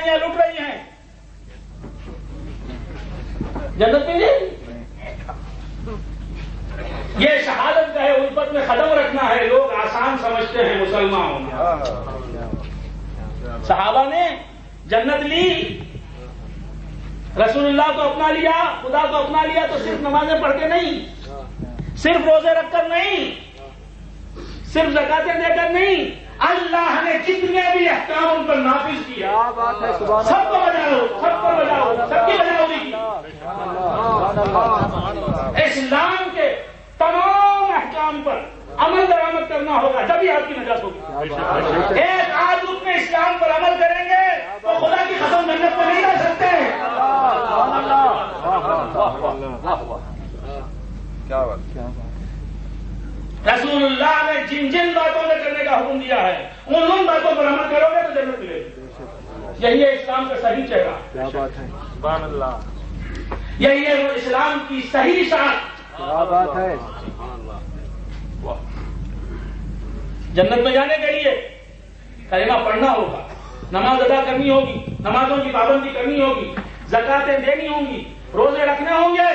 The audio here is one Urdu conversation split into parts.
رہی ہیں, لٹ رہی ہیں, جنت میں نہیں. یہ شہادت کا ہے, الفت میں قدم رکھنا ہے. لوگ آسان سمجھتے ہیں مسلمان ہونا. صحابہ نے جنت لی, رسول اللہ کو اپنا لیا, خدا کو اپنا لیا, تو صرف نمازیں پڑھ کے نہیں, صرف روزے رکھ کر نہیں, صرف زکاتیں دے کر نہیں, اللہ نے جتنے بھی احکام ان پر نافذ کیا, سب کو بجاؤ, سب کو بجاؤ, سب کی بجاؤ. اسلام کے تمام احکام پر عمل درآمد کرنا ہوگا, جبھی آپ کی نجات ہوگی. ایک آدھ رکن اسلام پر عمل کریں گے تو خدا کی قسم جنت میں نہیں رہ سکتے. رسول اللہ نے جن جن باتوں میں کرنے کا حکم دیا ہے, ان باتوں پر عمل کرو گے تو جنت ملے گی. یہی ہے اسلام کا صحیح چہرہ. سبحان اللہ. یہی ہے وہ اسلام کی صحیح شان. کیا بات ہے. جنت میں جانے کے لیے کلمہ پڑھنا ہوگا, نماز ادا کرنی ہوگی, نمازوں کی پابندی کرنی ہوگی, زکاتیں دینی ہوں گی, روزے رکھنے ہوں گے.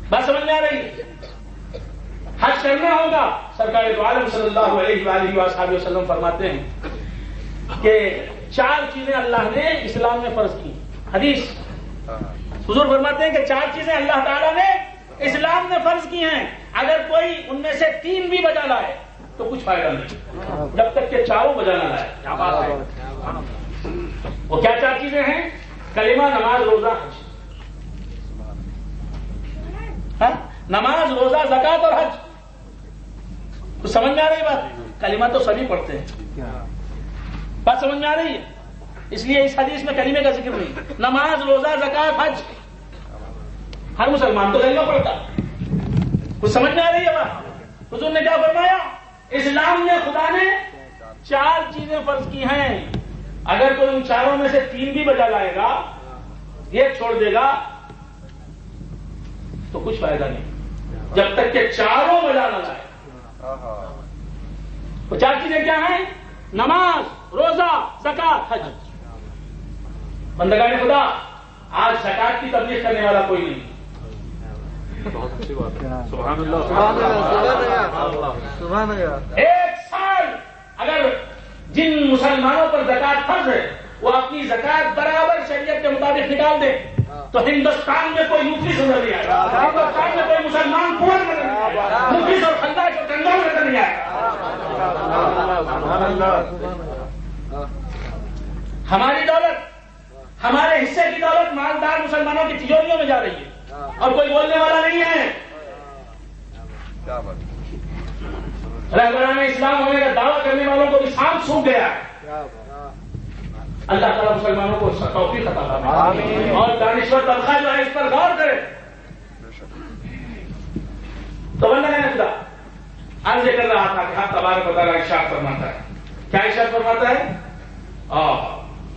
بات سمجھ میں آ رہی ہے. حج کرنا ہوگا. سرکار دو عالم صلی اللہ علیہ وآلہ وآلہ وسلم فرماتے ہیں کہ 4 چیزیں اللہ نے اسلام میں فرض کی. حدیث حضور فرماتے ہیں کہ 4 چیزیں اللہ تعالیٰ نے اسلام نے فرض کی ہیں. اگر کوئی ان میں سے 3 بھی بجا لائے تو کچھ فائدہ نہیں, جب تک کہ 4 بجا نہ لائے. کیا بات ہے. وہ کیا 4 چیزیں ہیں؟ کلمہ, نماز, روزہ, حج. نماز, روزہ, زکات اور حج. تو سمجھ میں آ رہی بات. کلمہ تو سبھی پڑھتے ہیں. بات سمجھ میں آ رہی ہے. اس لیے اس حدیث میں کلمے کا ذکر نہیں. نماز, روزہ, زکات, حج, ہر مسلمان تو کلمہ پڑھتا. کچھ سمجھ میں آ رہی ہے بات. حضور نے کیا فرمایا؟ اسلام نے, خدا نے 4 چیزیں فرض کی ہیں. اگر کوئی ان 4 میں سے 3 بھی بجا لائے گا, یہ چھوڑ دے گا, تو کچھ فائدہ نہیں, جب تک کہ 4 بجا نہ لائے. وہ 4 چیزیں کیا ہیں؟ نماز, روزہ, زکات, حج. بندگان خدا, آج زکات کی تبلیغ کرنے والا کوئی نہیں. بہت اچھی بات ہے. سبحان اللہ, سبحان اللہ. 1 سال اگر جن مسلمانوں پر زکات فرض ہے وہ اپنی زکات برابر شریعت کے مطابق نکال دیں تو ہندوستان میں کوئی مفلس نظر نہیں آئے گا. ہندوستان میں کوئی مسلمان پور نظر نہیں آئے گا, مفلس اور خنداش اور کنگال نظر نہیں آئے گا. ہماری دولت, ہمارے حصے کی دولت مالدار مسلمانوں کی تجوریوں میں جا رہی ہے اور کوئی بولنے والا نہیں ہے. رہبران اسلام ہونے کا دعویٰ کرنے والوں کو بھی سانپ سونپ گیا ہے. اللہ تعالیٰ مسلمانوں کو توفیق عطا فرمائے اور دانشور طبقہ جو ہے اس پر غور کرے. تو بندہ نے خدا عرض کر رہا تھا کہ ہم تبارک و تعالیٰ ارشاد فرماتا ہے. کیا ارشاد فرماتا ہے؟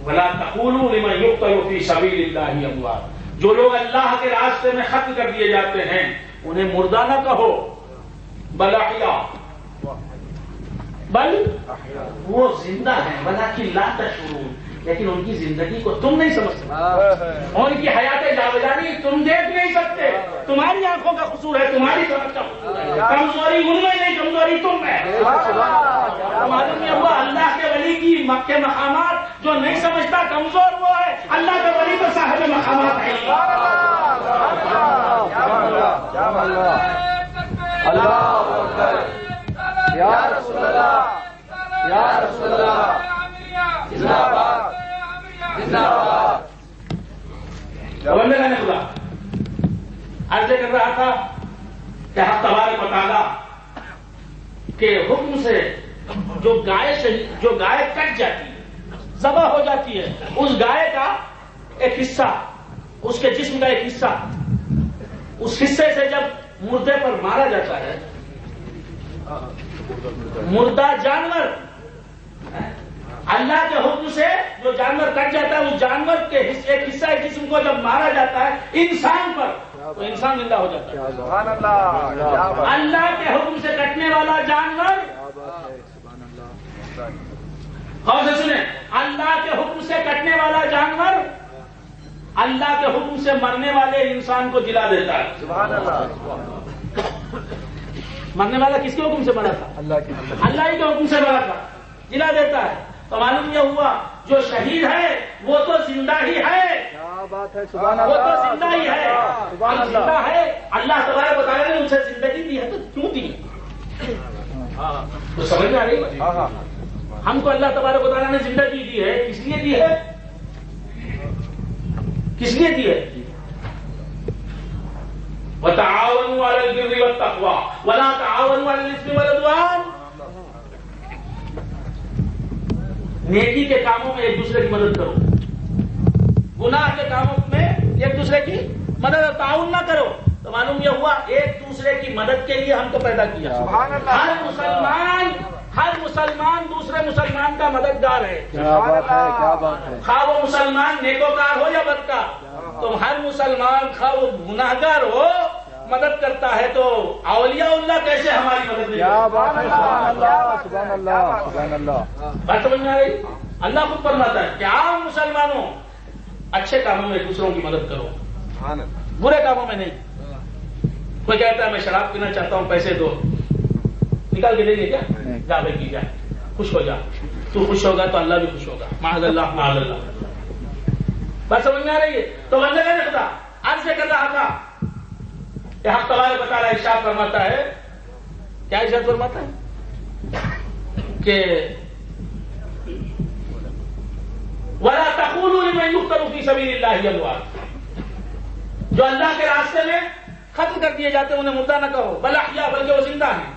وَلَا تَقُولُوا لِمَنْ يُقْتَلُ فِي سَبِيلِ اللَّهِ أَمْوَاتٌ. جو لوگ اللہ کے راستے میں قتل کر دیے جاتے ہیں انہیں مردہ نہ کہو, بل احیاء, بل وہ زندہ ہیں. وَلَٰكِن لَا تَشْعُرُونَ, لیکن ان کی زندگی کو تم نہیں سمجھ سکتے, ان کی حیات جاویدانی تم دیکھ نہیں سکتے. تمہاری آنکھوں کا قصور ہے, تمہاری سمجھ کا قصور ہے. کمزوری ان میں نہیں, کمزوری تم میں. معلوم نہیں ہوا اللہ کے ولی کی کے مقامات جو نہیں سمجھتا کمزور وہ ہے, اللہ کے ولی تو صاحب مقامات ہے. یا رسول اللہ, یا رسول اللہ, زندہ باد, زندہ باد. بندے نے خدا عرض کر رہا تھا کہ ہم تبارک و تعالیٰ کے حکم سے جو گائے کٹ جاتی ہے, ذبح ہو جاتی ہے, اس گائے کا ایک حصہ, اس کے جسم کا ایک حصہ, اس حصے سے جب مردے پر مارا جاتا ہے, مردہ جانور, اللہ کے حکم سے جو جانور کٹ جاتا ہے اس جانور کے ایک حصہ جسم کو جب مارا جاتا ہے انسان پر, تو انسان زندہ ہو جاتا ہے. سبحان اللہ. اللہ کے حکم سے کٹنے والا جانور, اور سے سنیں, اللہ کے حکم سے مرنے والے انسان کو جلا دیتا ہے. سبحان اللہ. مرنے والا کس کے حکم سے مرا تھا؟ اللہ ہی کے حکم سے مرا تھا, جلا دیتا ہے. تو معلوم یہ ہوا جو شہید ہے وہ تو زندہ ہی ہے. کیا بات ہے. سبحان وہ اللہ. تو زندہ ہی ہے. سبحان اللہ. زندہ ہے. اللہ تبارک و تعالیٰ نے اسے زندگی دی ہے تو کیوں دی؟ تو سمجھ میں آ رہی؟ ہاں ہاں. ہم کو اللہ تبارک و تعالیٰ نے زندگی دی ہے, کس لیے دی ہے؟ کس لیے دی ہے؟ وَتَعَاوَنُوا عَلَى الْبِرِّ وَالتَّقْوَىٰ وَلَا تَعَاوَنُوا عَلَى الْإِثْمِ وَالْعُدْوَانِ. نیکی کے کاموں میں ایک دوسرے کی مدد کرو, گناہ کے کاموں میں ایک دوسرے کی مدد اور تعاون نہ کرو. تو معلوم یہ ہوا ایک دوسرے کی مدد کے لیے ہم کو پیدا کیا. سبحان اللہ. ہر مسلمان دوسرے مسلمان کا مددگار ہے. کیا بات ہے. کیا بات ہے. خواہ وہ مسلمان نیکوکار ہو یا بدکار, تو ہر مسلمان خواہ وہ گناہگار ہو مدد کرتا ہے. تو اولیاء اللہ کیسے ہماری مدد نہیں کیا کرتے؟ بات ہے. سبحان اللہ. سبحان اللہ. سبحان اللہ. بات سمجھ میں آ رہی؟ اللہ خود فرماتا ہے کہ عام مسلمانوں اچھے کاموں میں ایک دوسروں کی مدد کرو, برے کاموں میں نہیں. کوئی کہتا ہے میں شراب پینا چاہتا ہوں, پیسے دو, نکال کے دیں گے کیا؟ جا بھائی پی جا, خوش ہو جا. تو خوش ہوگا تو اللہ بھی خوش ہوگا. معاذ اللہ معاذ اللہ. بات سمجھ میں آ رہی ہے؟ تو بندے نے خدا آج سے کر رہا تھا کہ حق تبارک و تعالیٰ ارشاد فرماتا ہے. کیا ارشاد فرماتا ہے کہ وَلَا تَقُولُوا لِمَن يُقْتَلُ فِي سَبِيلِ اللَّهِ أَمْوَاتٌ. جو اللہ کے راستے میں قتل کر دیے جاتے ہیں انہیں مردہ نہ کہو, بل احیاء, بلکہ وہ زندہ ہیں.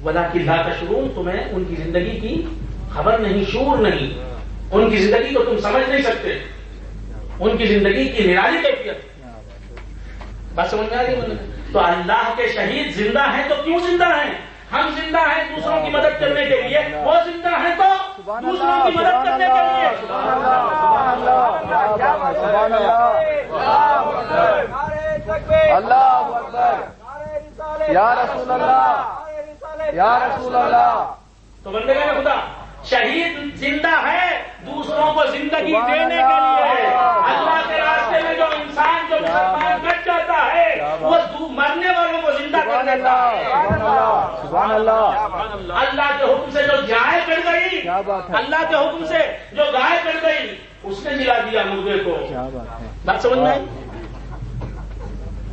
وَلَٰكِن لَا تَشْعُرُونَ. تمہیں ان کی زندگی کی خبر نہیں, شعور نہیں. ان کی زندگی کو تم سمجھ نہیں سکتے, ان کی زندگی کی نرالی کیفیت. بات سمجھ میں آ رہی ہے؟ تو اللہ کے شہید زندہ ہیں تو کیوں زندہ ہیں؟ ہم زندہ ہیں دوسروں کی مدد کرنے کے لیے, وہ زندہ ہیں تو دوسروں کی مدد کرنے کے لیے. اللہ اکبر. یا رسول اللہ. یا رسول اللہ. تو بندے کا خدا شہید زندہ ہے دوسروں کو زندگی دینے کے لیے. اللہ کے راستے میں جو انسان جو مسلمان کٹ جاتا ہے وہ مرنے والوں کو زندہ کر دیتا ہے. سبحان اللہ. اللہ کے حکم سے جو گائے کٹ گئی, اللہ کے حکم سے جو گائے کٹ گئی اس نے جلا دیا مردے کو. بات سمجھ میں آئی؟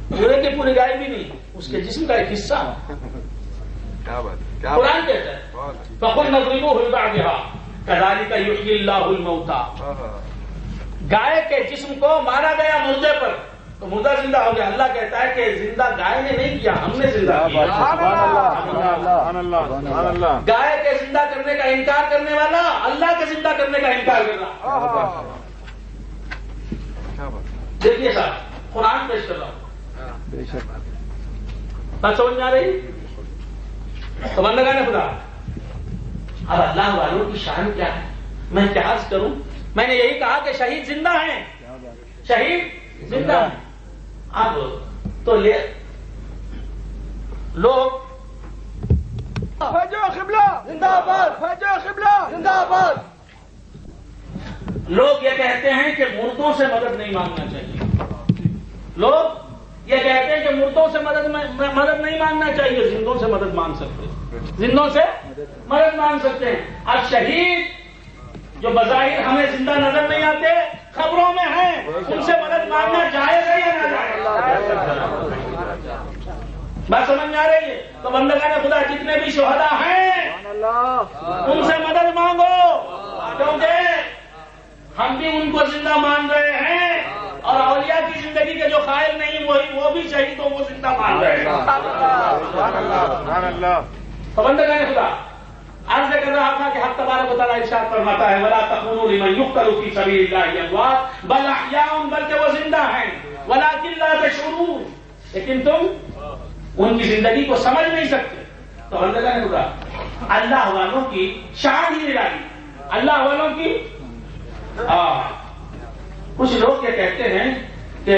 پورے کی پوری گائے بھی نہیں, اس کے جسم کا ایک حصہ. قرآن کہتا ہے فَقُلْ نَضْرِبُوهُ بِبَعْضِهَا كَذَلِكَ يُحْيِي اللَّهُ الْمَوْتَىٰ. گائے کے جسم کو مارا گیا مردے پر تو مردہ زندہ ہو گیا. اللہ کہتا ہے کہ زندہ گائے نے نہیں کیا, ہم نے زندہ کیا. گائے کے زندہ کرنے کا انکار کرنے والا اللہ کے زندہ کرنے کا انکار کر رہا. دیکھیے صاحب قرآن پیش کر رہا ہوں. بات سمجھ میں آ رہی؟ تو بندگان خدا اب اللہ والوں کی شان کیا ہے میں کیا عرض کروں. میں نے یہی کہا کہ شہید زندہ ہیں, شہید زندہ ہیں. اب تو لوگ فجو قبلہ زندہ باد. فجو قبلہ زندہ باد. لوگ یہ کہتے ہیں کہ مردوں سے مدد نہیں مانگنا چاہیے. لوگ یہ کہتے ہیں کہ مردوں سے مدد نہیں مانگنا چاہیے, زندوں سے مدد مانگ سکتے ہیں, زندوں سے مدد مانگ سکتے ہیں. اب شہید جو بظاہر ہمیں زندہ نظر نہیں آتے خبروں میں ہیں, ان سے مدد مانگنا جائز ہے یا ناجائز؟ بات سمجھ میں آ رہی ہے؟ تو بندگان خدا جتنے بھی شہداء ہیں ان سے مدد مانگو, کیونکہ ہم بھی ان کو زندہ مان رہے ہیں اور اولیاء کی زندگی کے جو قائل نہیں وہ بھی شہیدوں کو زندہ مان رہے ہیں. تو بندگان خدا عرض کر رہا تھا کہ حق تبارک و تعالیٰ ارشاد فرماتا ہے وَلَا تَقُولُوا لِمَن يُقْتَلُ فِي سَبِيلِ اللَّهِ أَمْوَاتٌ بَلْ أَحْيَاءٌ, بلکہ وہ زندہ ہیں, وَلَٰكِن لَا تَشْعُرُونَ, لیکن تم ان کی زندگی کو سمجھ نہیں سکتے. تو بندگان خدا اللہ والوں کی شان ہی نرالی. اللہ والوں کی کچھ لوگ یہ کہتے ہیں کہ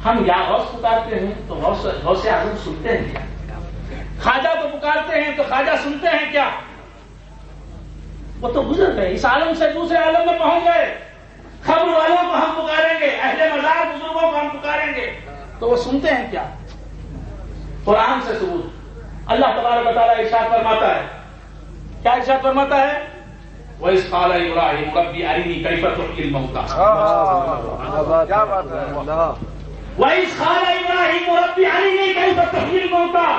ہم یا غوث پکارتے ہیں تو غوث اعظم سنتے ہیں کیا, خواجہ کو پکارتے ہیں تو خواجہ سنتے ہیں کیا؟ وہ تو گزر گئے, اس عالم سے دوسرے عالم میں پہنچ گئے. خبر والوں کو ہم پکاریں گے، اہل مزار بزرگوں کو ہم پکاریں گے، تو وہ سنتے ہیں کیا؟ قرآن سے ثبوت۔ اللہ تبارک و تعالیٰ ارشاد فرماتا ہے، کیا ارشاد فرماتا ہے؟ وَإِذْ قَالَ إِبْرَاهِيمُ رَبِّ أَرِنِي كَيْفَ تُحْيِي الْمَوْتَىٰ۔ کیا بات ہے، وَإِذْ قَالَ إِبْرَاهِيمُ رَبِّ أَرِنِي كَيْفَ تُحْيِي الْمَوْتَىٰ۔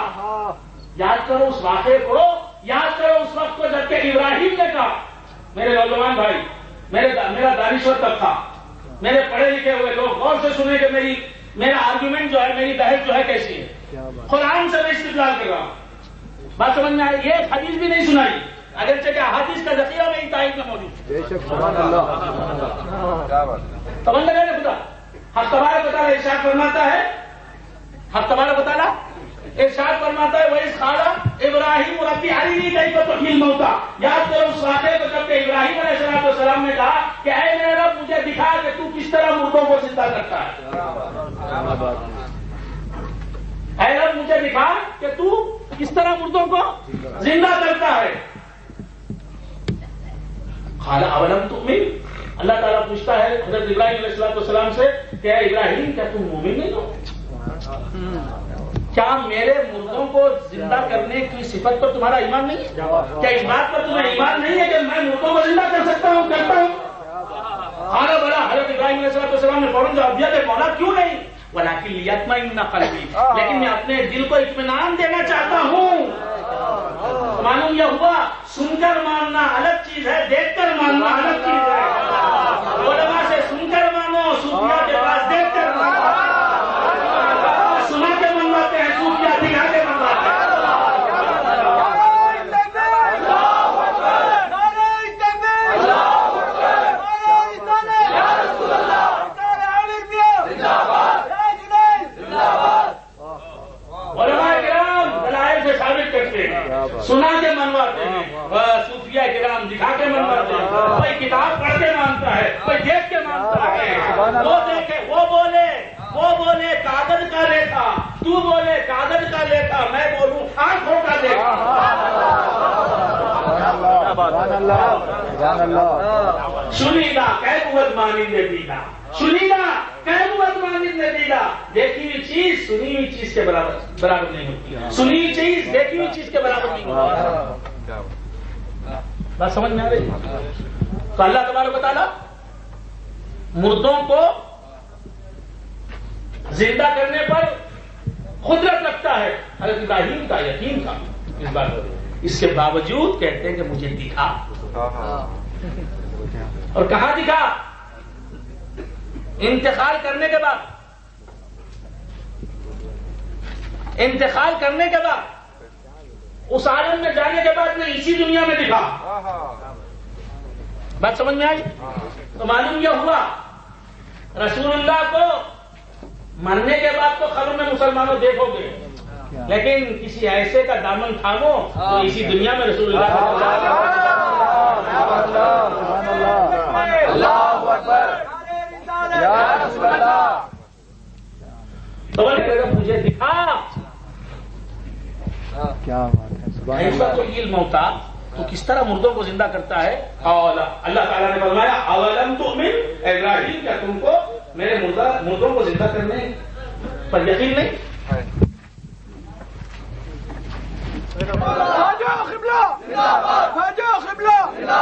یاد کرو اس واقعے کو، یاد کرو اس وقت کو جب کہ ابراہیم نے کہا، میرے نوجوان بھائی، میرا دانشور طبقہ، میرے پڑھے لکھے ہوئے لوگ غور سے سنیں کہ میرا آرگومنٹ جو ہے، میری بحث جو ہے کیسی ہے۔ قرآن سے میں استدلال کر رہا ہوں، بات سمجھ میں آئی؟ یہ حدیث بھی نہیں سنائی، اگرچہ کہ حدیث کا ذخیرہ میں تائید میں موجود ہے۔ سبحان اللہ، توجہ کریں خدا، حق تبارک و تعالیٰ ارشاد فرماتا ہے، حق تبارک و تعالیٰ ارشاد فرماتا ہے وَإِذْ قَالَ إِبْرَاهِيمُ رَبِّ أَرِنِي كَيْفَ تُحْيِي الْمَوْتَىٰ۔ یاد کرو اس واقعے کو جب کہ ابراہیم علیہ السلام نے کہا کہ اے میرے رب مجھے دکھا کہ تو کس طرح مردوں کو زندہ کرتا ہے۔ اے رب مجھے دکھا کہ تو کس طرح مردوں کو زندہ کرتا ہے۔ قَالَ أَوَلَمْ تُؤْمِنْ، اللہ تعالیٰ پوچھتا ہے حضرت ابراہیم علیہ السلام سے کہ اے ابراہیم کیا تم مومن نہیں ہو؟ کیا میرے مردوں کو زندہ کرنے کی صفت پر تمہارا ایمان نہیں ہے؟ کیا اس بات پر تمہیں ایمان نہیں ہے کہ میں مردوں کو زندہ کر سکتا ہوں، کرتا ہوں؟ خانا بڑا حضرت ابراہیم علیہ السلام نے فوراً جواب دیا کہ مولا کیوں نہیں، ولیکن لیطمئن قلبی، لیکن میں اپنے دل کو اطمینان دینا چاہتا ہوں۔ معلوم یہ ہوا سن کر ماننا الگ چیز ہے، دیکھ کر ماننا الگ چیز ہے۔ علماء سے سن کر مانو، صوفیاء کے پاس دیکھ کر مانو۔ سنا کے منواتے ہیں، صوفیاء دکھا کے منواتے ہیں۔ علماء کرام دلائل سے ثابت کرتے ہیں، سنا کے منواتے ہیں، صوفیاء کرام دکھا کے منواتے ہیں۔ کوئی کتاب پڑھ کے مانتا ہے، کوئی دیکھ کے مانتا ہے۔ وہ دیکھے، وہ بولے کاغذ کا لیکھا، تو بولے کاغذ کا لیکھا، میں بولوں آنکھوں کا لیکھا۔ سنیدہ قیمت مانند دیدہ، سنیدہ قیمت مانند دیدہ، دیکھی ہوئی چیز سنی ہوئی چیز کے برابر نہیں ہوتی، سنی ہوئی چیز دیکھی ہوئی چیز کے برابر نہیں ہوتی۔ بات سمجھ میں آ رہی؟ تو اللہ تبارک و تعالیٰ مردوں کو زندہ کرنے پر قدرت رکھتا ہے۔ حضرت ابراہیم کا یقین تھا اس بات پر، اس کے باوجود کہتے ہیں کہ مجھے دکھا، اور کہاں دکھا؟ انتقال کرنے کے بعد، انتقال کرنے کے بعد، اس عالم میں جانے کے بعد میں اسی دنیا میں دکھا۔ بات سمجھ میں آئی؟ تو معلوم یہ ہوا رسول اللہ کو مرنے کے بعد تو قبر میں مسلمانوں دیکھو گے، لیکن کسی ایسے کا دامن تھامو تو اسی دنیا میں رسول اللہ تو مجھے دکھا کیا بات ہے، ایسا تو علم ہوتا تو کس طرح مردوں کو زندہ کرتا ہے۔ اللہ تعالیٰ نے فرمایا اولم تؤمن، ابراہیم کیا تم کو میرے مردوں کو زندہ کرنے پر یقین نہیں؟ قبلہ